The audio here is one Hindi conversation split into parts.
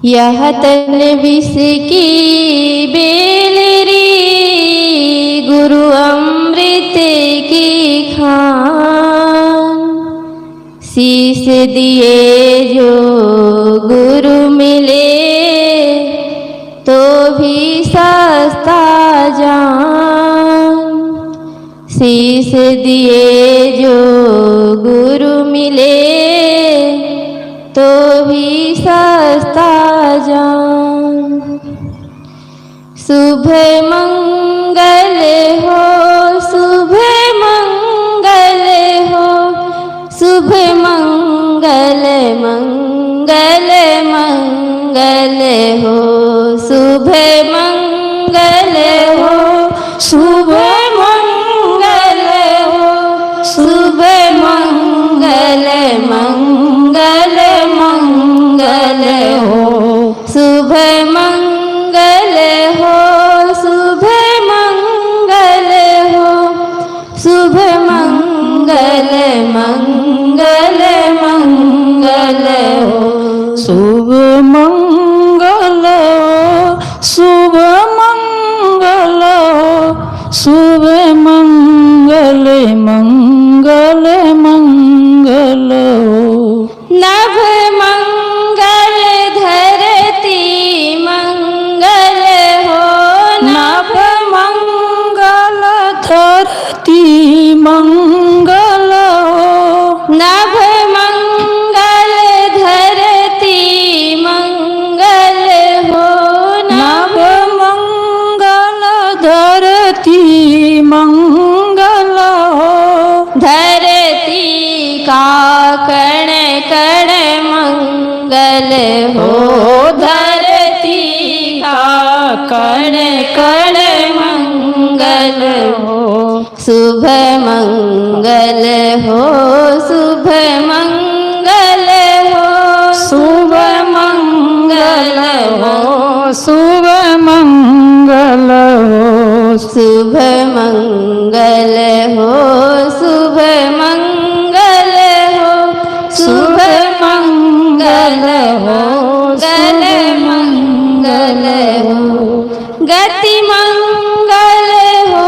यह तन विष की बेल रे, गुरु अमृत की खान। शीश दिए जो गुरु मिले, तो भी सस्ता जान। शीश दिए जो गुरु मिले, तो भी सस्ता जान। शुभ मंगल हो, शुभ मंगल हो, शुभ मंगल मंगल मंगल हो। शुभ मंगल हो, शुभ मंगल हो, शुभ मंगल मंगल मंगल हो। शुभ मंगल हो, शुभ मंगल हो, शुभ मंगल मंगल मंगल हो। शुभ मंगल हो, शुभ मंगल हो, शुभ मंगल मंगल मंगल हो। नभ मंगल धरती मंगल हो, नभ मंगल धरती मंगल हो। नभ मंगल धरती मंगल हो। नभ मंगल धरती मंगल हो। धरती का कण कण मंगल हो, धरती का कण कण मंगल हो। शुभ मंगल हो, शुभ मंगल हो, शुभ मंगल हो, शुभ मंगल हो। शुभ मंगल हो, शुभ मंगल हो, शुभ मंगल हो, गल मंगल हो। गति मंगल हो,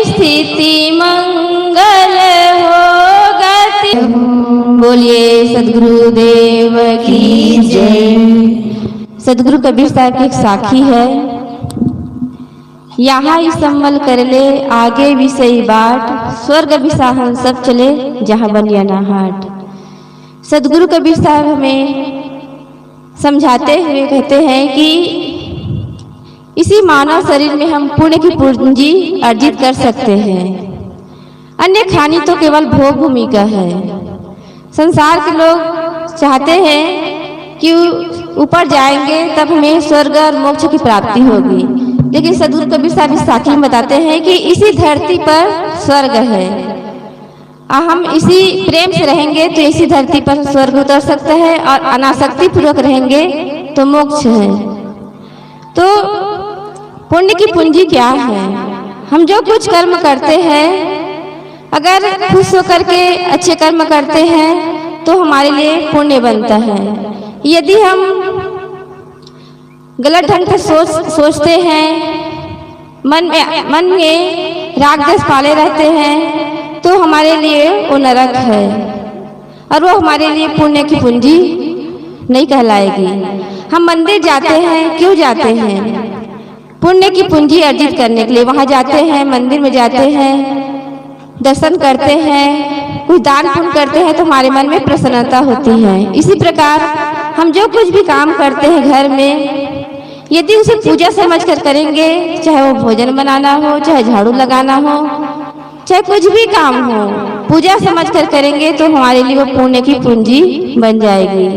स्थिति मंगल हो, गति। बोलिए सद्गुरुदेव की जय। सद्गुरु कबीर साहब की एक साखी है। यहाँ ही संभल कर ले आगे भी सही बाट, स्वर्ग विसाहन सब चले जहाँ बनिया ना हाट। सद्गुरु कबीर साहब हमें समझाते हुए कहते हैं कि इसी मानव शरीर में हम पुण्य की पूंजी अर्जित कर सकते हैं। अन्य खानी तो केवल भोग भूमि का है। संसार के लोग चाहते हैं कि ऊपर जाएंगे तब हमें स्वर्ग और मोक्ष की प्राप्ति होगी, लेकिन सद्गुरु कबीर साहब इस साखी में बताते हैं कि इसी धरती पर स्वर्ग है। हम इसी प्रेम से रहेंगे तो इसी धरती पर स्वर्ग उतर सकता है, और अनासक्ति पूर्वक रहेंगे तो मोक्ष है। तो पुण्य की पूंजी क्या है? हम जो कुछ कर्म करते हैं, अगर खुश होकर के अच्छे कर्म करते हैं तो हमारे लिए पुण्य बनता है। यदि हम गलत ढंग से सोचते हैं, मन में राग द्वेष पाले रहते हैं, तो हमारे लिए वो नरक है, और वो हमारे लिए पुण्य की पूंजी नहीं कहलाएगी। हम मंदिर जाते हैं, क्यों जाते हैं? पुण्य की पूंजी अर्जित करने के लिए वहाँ जाते हैं, मंदिर में जाते हैं, दर्शन करते हैं, कुछ दान पुण्य करते हैं तो हमारे मन में प्रसन्नता होती है। इसी प्रकार हम जो कुछ भी काम करते हैं घर में, यदि उसे पूजा समझ कर करेंगे, चाहे वो भोजन बनाना हो, चाहे झाड़ू लगाना हो, चाहे कुछ भी काम हो, पूजा समझ कर करेंगे तो हमारे लिए वो पुण्य की पूंजी बन जाएगी।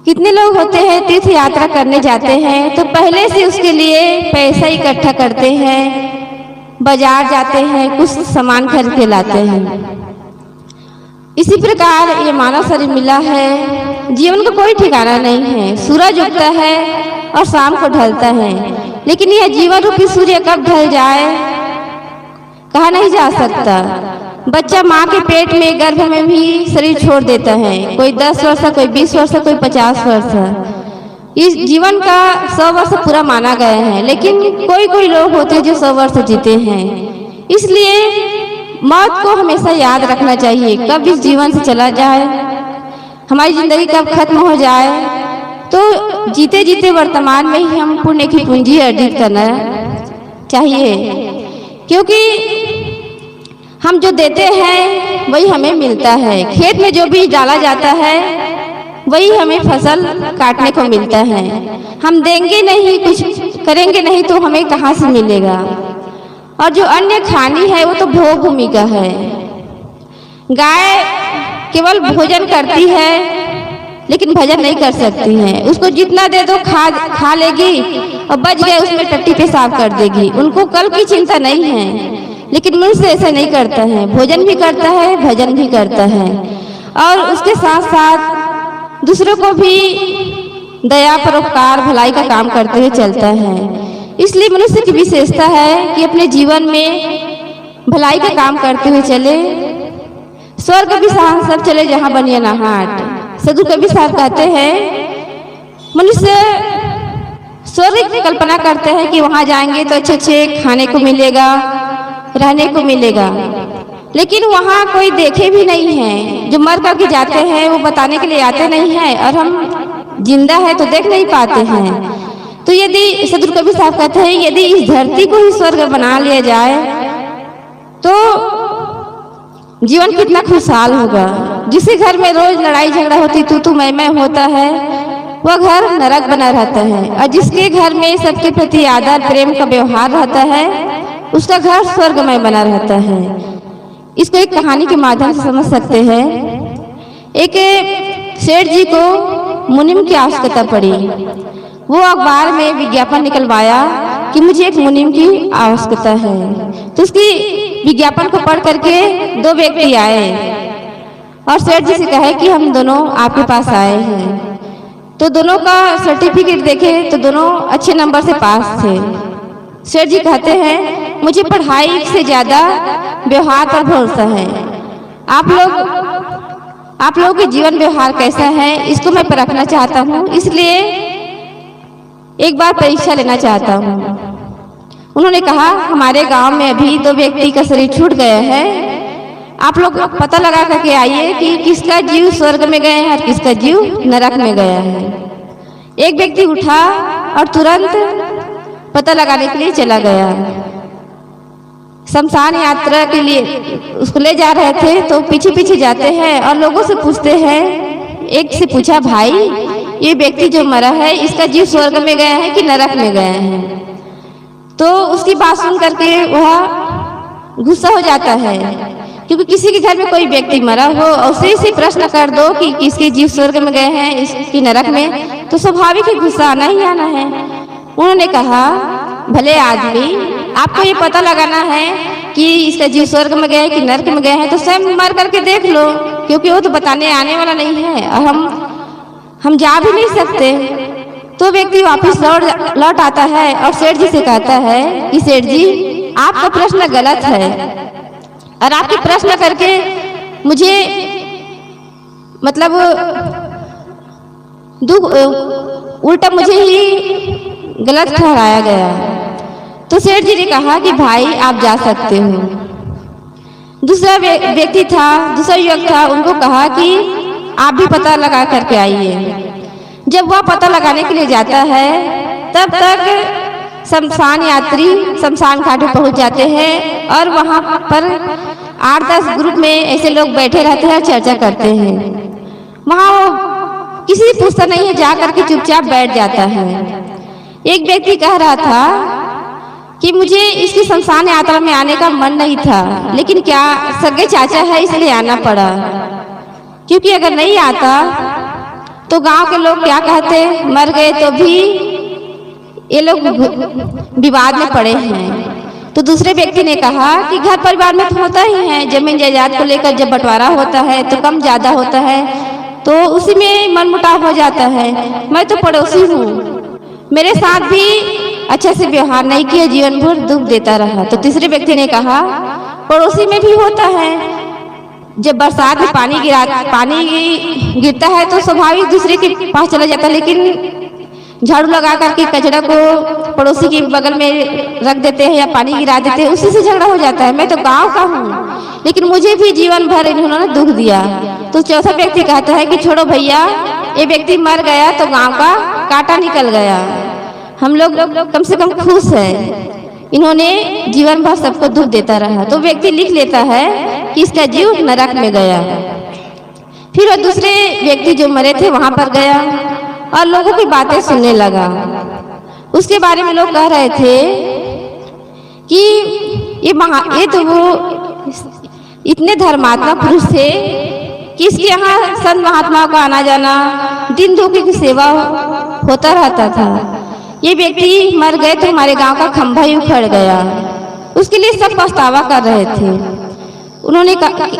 कितने लोग होते हैं तीर्थ यात्रा करने जाते हैं तो पहले से उसके लिए पैसा इकट्ठा करते हैं, बाजार जाते हैं, कुछ सामान खरीद के लाते हैं। इसी प्रकार ये मानव शरीर मिला है, जीवन का कोई ठिकाना नहीं है। सूरज उगता है और शाम को ढलता है, लेकिन यह जीवन रूपी सूर्य कब ढल जाए कहा नहीं जा सकता। बच्चा माँ के पेट में गर्भ में भी शरीर छोड़ देता है। कोई 10 वर्ष, कोई 20 वर्ष, कोई 50 वर्ष। इस जीवन का 100 वर्ष पूरा माना गया है, लेकिन कोई कोई लोग होते हैं जो 100 वर्ष जीते हैं। इसलिए मौत को हमेशा याद रखना चाहिए। कब इस जीवन से चला जाए, हमारी जिंदगी कब खत्म हो जाए, तो जीते जीते वर्तमान में ही हम पुण्य की पूंजी अर्जित करना चाहिए, क्योंकि हम जो देते हैं वही हमें मिलता है। खेत में जो बीज डाला जाता है वही हमें फसल काटने को मिलता है। हम देंगे नहीं, कुछ करेंगे नहीं तो हमें कहाँ से मिलेगा। और जो अन्य खानी है वो तो भोग भूमि का है। गाय केवल भोजन करती है लेकिन भजन नहीं कर सकती है। उसको जितना दे दो खा लेगी और बच गए उसमें टट्टी पेशाब कर देगी। उनको कल की चिंता नहीं है, लेकिन मनुष्य ऐसा नहीं करता है। भोजन भी करता है, भजन भी करता है, और उसके साथ साथ दूसरों को भी दया, परोपकार, भलाई का काम करते हुए चलता है। इसलिए मनुष्य की विशेषता है कि अपने जीवन में भलाई का काम करते हुए चले। स्वर्ग भी सब चले जहाँ बनिया ना हाट। सदगुरु कबीर साहब कहते हैं मनुष्य स्वर्ग की कल्पना करते हैं कि वहाँ जाएंगे तो अच्छे अच्छे खाने को मिलेगा, रहने को मिलेगा, लेकिन वहाँ कोई देखे भी नहीं है। जो मर करके जाते हैं वो बताने के लिए आते नहीं हैं, और हम जिंदा है तो देख नहीं पाते हैं। तो यदि सदगुरु कबीर साहब कहते हैं यदि इस धरती को ही स्वर्ग बना लिया जाए तो जीवन कितना खुशहाल होगा। जिसे घर में रोज लड़ाई झगड़ा होती, तू मैं होता है, वह घर नरक बना रहता है। और जिसके घर में सबके प्रति आदर प्रेम का व्यवहार रहता है उसका घर स्वर्गमय बना रहता है। इसको एक कहानी के माध्यम से समझ सकते हैं। एक सेठ जी को मुनीम की आवश्यकता पड़ी। वो अखबार में विज्ञापन निकलवाया कि मुझे एक मुनीम की आवश्यकता है। तो उसकी विज्ञापन को पढ़ करके 2 व्यक्ति आए और सेठ जी से कहे कि हम दोनों आपके पास आए हैं। तो दोनों का सर्टिफिकेट देखे तो दोनों अच्छे नंबर से पास थे। सेठ जी कहते हैं मुझे पढ़ाई से ज्यादा व्यवहार पर भरोसा है। आप लोगों के जीवन व्यवहार कैसा है इसको मैं परखना चाहता हूँ, इसलिए एक बार परीक्षा लेना चाहता हूँ। उन्होंने कहा हमारे गांव में अभी 2 व्यक्ति का शरीर छूट गया है, आप लोग पता लगा करके आइए कि किसका जीव स्वर्ग में गया है और किसका जीव नरक में गया है। एक व्यक्ति उठा और तुरंत पता लगाने के लिए चला गया। शमशान यात्रा के लिए उसको ले जा रहे थे तो पीछे पीछे जाते हैं और लोगों से पूछते हैं। एक से पूछा भाई ये व्यक्ति जो मरा है इसका जीव स्वर्ग में गया है कि नरक में गया है। तो उसकी बात सुन करके वह गुस्सा हो जाता है, क्योंकि किसी के घर में कोई व्यक्ति मरा हो और उसे से प्रश्न कर दो कि किसके जीव स्वर्ग में गए हैं इसकी नरक में, तो स्वाभाविक है गुस्सा आना ही आना है। उन्होंने कहा भले आदमी आपको ये पता लगाना है कि इसका जीव स्वर्ग में गया है कि नरक में गया है तो स्वयं मर करके देख लो, क्योंकि वो तो बताने आने वाला नहीं है और हम जा भी नहीं सकते। तो व्यक्ति वापस लौट आता है और सेठ जी से कहता है कि सेठ जी आपका प्रश्न गलत है और आपके प्रश्न करके मुझे मतलब उल्टा मुझे ही गलत ठहराया गया। तो सेठ जी ने कहा कि भाई आप जा सकते हो। दूसरा व्यक्ति था, दूसरा युवक था, उनको कहा कि आप भी पता लगा करके आइए। जब वह पता लगाने के लिए जाता है तब तक शमशान यात्री शमशान घाट पर पहुंच जाते हैं और वहां पर 8-10 ग्रुप में ऐसे लोग बैठे रहते हैं और चर्चा करते हैं। वहां किसी से पूछता नहीं है, जा करके चुपचाप बैठ जाता है। एक व्यक्ति कह रहा था कि मुझे इसकी शमशान यात्रा में आने का मन नहीं था, लेकिन क्या सगे चाचा है इसलिए आना पड़ा, क्योंकि अगर नहीं आता तो गांव के लोग क्या कहते, मर गए तो भी ये लोग विवाद में पड़े हैं। तो दूसरे व्यक्ति ने कहा कि घर परिवार में तो होता ही है, जमीन जायदाद को लेकर जब बंटवारा होता है तो कम ज्यादा होता है तो उसी में मनमुटाव हो जाता है। मैं तो पड़ोसी हूँ, मेरे साथ भी अच्छे से व्यवहार नहीं किया, जीवन भर दुख देता रहा। तो तीसरे व्यक्ति ने कहा पड़ोसी में भी होता है। जब बरसात में पानी गिरता है तो स्वाभाविक दूसरे के पास चला जाता है, लेकिन झाड़ू लगा करके कचरा को पड़ोसी के बगल में रख देते हैं या पानी गिरा देते हैं, उसी से झगड़ा हो जाता है। मैं तो गांव का हूँ, लेकिन मुझे भी जीवन भर इन्होंने दुख दिया। तो चौथा व्यक्ति कहता है कि छोड़ो भैया, ये व्यक्ति मर गया तो गांव का कांटा निकल गया, हम लोग कम से कम खुश है। इन्होंने जीवन भर सबको दुख देता रहा। तो व्यक्ति लिख लेता है कि इसका जीव नरक में गया। फिर वो दूसरे व्यक्ति जो मरे थे वहां पर गया और लोगों की बातें सुनने लगा। उसके बारे में लोग कह रहे थे कि ये तो वो इतने धर्मात्मा पुरुष थे कि इसके यहाँ संत महात्माओं का आना जाना, दिन दुखी की सेवा होता रहता था। ये व्यक्ति मर गए तो हमारे गांव का खंभा ही उखड़ गया। उसके लिए सब पछतावा कर रहे थे। उन्होंने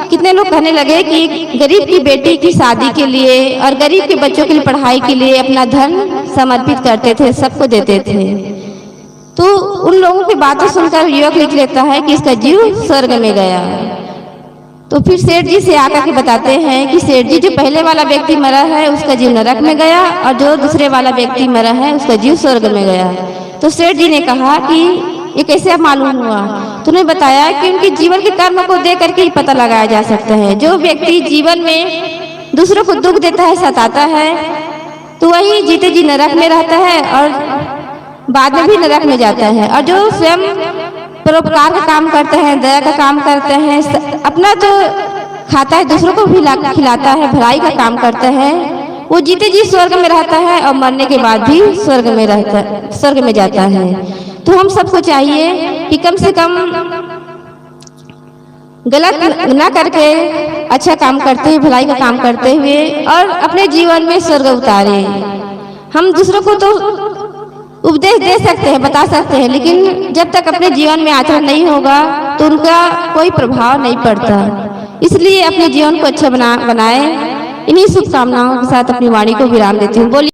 कितने लोग कहने लगे कि गरीब की बेटी की शादी के लिए और गरीब के बच्चों के लिए पढ़ाई के लिए अपना धन समर्पित करते थे, सबको देते थे। तो उन लोगों की बातें सुनकर युवक लिख लेता है कि इसका जीव स्वर्ग में गया। तो फिर सेठ जी से आकर के बताते हैं कि सेठ जी, जो पहले वाला व्यक्ति मरा है उसका जीव नरक में गया और जो दूसरे वाला व्यक्ति मरा है उसका जीव स्वर्ग में गया। तो सेठ जी ने कहा कि ये कैसे मालूम हुआ? तो उन्हें बताया कि उनके जीवन के कर्म को देख करके ही पता लगाया जा सकता है। जो व्यक्ति जीवन में दूसरों को दुख देता है, सताता है, तो वही जीते जी नरक में रहता है और बाद में भी नरक में जाता है। और जो स्वयं परोपकार का काम करते हैं, दया का काम करते हैं, अपना तो खाता है, दूसरों को भी खिलाता है, भलाई का काम करता है, वो जीते जी स्वर्ग में रहता है और मरने के बाद भी स्वर्ग में जाता है। तो हम सबको चाहिए कि कम से कम गलत ना करके अच्छा काम करते हुए, भलाई का काम करते हुए और अपने जीवन में स्वर्ग उतारे। हम दूसरों को तो उपदेश दे सकते हैं, बता सकते हैं, लेकिन जब तक अपने जीवन में आचरण नहीं होगा तो उनका कोई प्रभाव नहीं पड़ता। इसलिए अपने जीवन को अच्छा बनाए। इन्हीं शुभकामनाओं के साथ अपनी वाणी को विराम देती हूँ। बोलिए।